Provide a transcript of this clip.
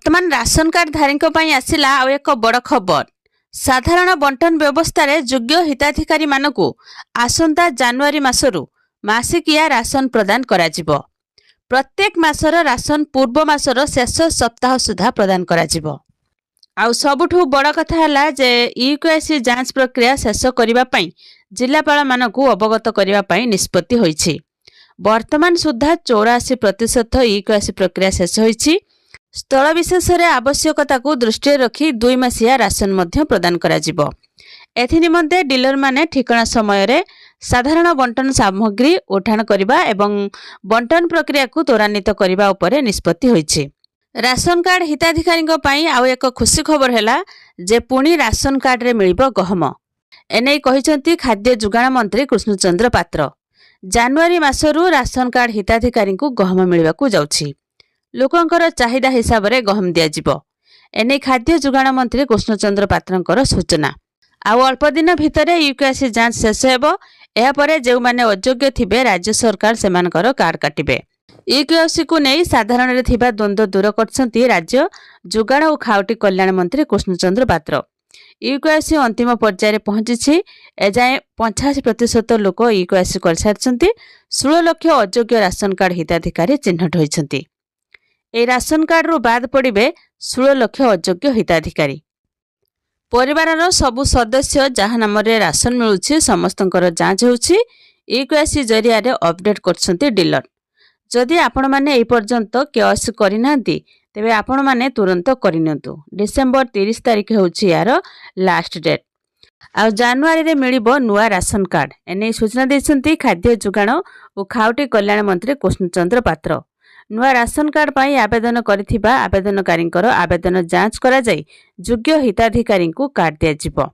बर्तमान ration card धारी आसला आउ एक बड़ खबर। साधारण बंटन व्यवस्था योग्य हिताधिकारी मानकु आसंता जनवरी मासरु मासिकिया राशन प्रदान करा जिवो। प्रत्येक मासर राशन पूर्व मासर शेष सप्ताह सुधा प्रदान करा जिवो। आउ सबुठु बड़ कथा है जे ईकेवाईसी जांच प्रक्रिया शेष करिबा पई जिलापाल मानकु अवगत करिबा पई निष्पत्ति होईछि। वर्तमान सुधा 84% ईकेवाईसी प्रक्रिया शेष होईछि। स्थल विशेष आवश्यकता को दृष्टि रखी 2 मासिया राशन मध्य प्रदान करा जिवो। एथि निमंते डीलर माने ठिकाना समय रे साधारण बंटन सामग्री उठाण करिबा एवं बंटन प्रक्रिया को त्वरान्वित करिबा उपरे निष्पत्ति होईछि। राशन कार्ड हिताधिकारी पई आउ एक खुशी खबर हैला जे पुणी राशन कार्ड रे मिलिबो गहम। एनै कहिसंती खाद्य जुगाण मंत्री कृष्णचंद्र पात्र। जनवरी मासरु राशन कार्ड हिताधिकारी को गहम मिलिबा को जाउछि। लोकंकर चाहिदा हिसाब रे गहम दिया जिवो। एनै खाद्य जुगाण मंत्री कृष्णचंद्र पात्रंकर सूचना। आउ अल्प दिन भितर ईकेवाईसी जांच शेष हेबो। एहा परे जेउ माने अयोग्य थिबे राज्य सरकार सेमानकर कार्ड काटिबे। ईकेवाईसी को नै साधारण रे थिबा द्वंद्व दूर करछंती राज्य जुगाण और खाउटी कल्याण मंत्री कृष्णचंद्र पात्र। ईकेवाईसी अंतिम पर्याय रे पहुंचिछि। एजाए 85% लोक ईकेवाईसी कर सारछंती। 16 लाख अयोग्य राशन कार्ड हिताधिकारी चिन्हट होइछंती। ए राशन कार्ड रू बाद पड़े 16 लाख अयोग्य हिताधिकारी। परिवार सबु सदस्य जहाँ नाम रे राशन मिलुछि समस्तंकर जांच होउछि। ईकेवाईसी जरिया रे अपडेट करछंती डीलर। जदि आपण माने ए पर्यंत केवाईसी करिनांती तेबे आपण माने तुरंत करिनंतु। डिसेंबर 30 तारिख होउछि यार लास्ट डेट। आ जनवरी रे मिलिबो नुआ राशन कार्ड। एने सूचना दैछंती खाद्य जुगाण और खाउटी कल्याण मंत्री कृष्णचंद्र पात्र। नुआ राशन कार्ड पाई आवेदन करिथिबा आवेदनकारींकर आवेदन जांच करा जाई योग्य हिताधिकारी को कार्ड दिया जिवो।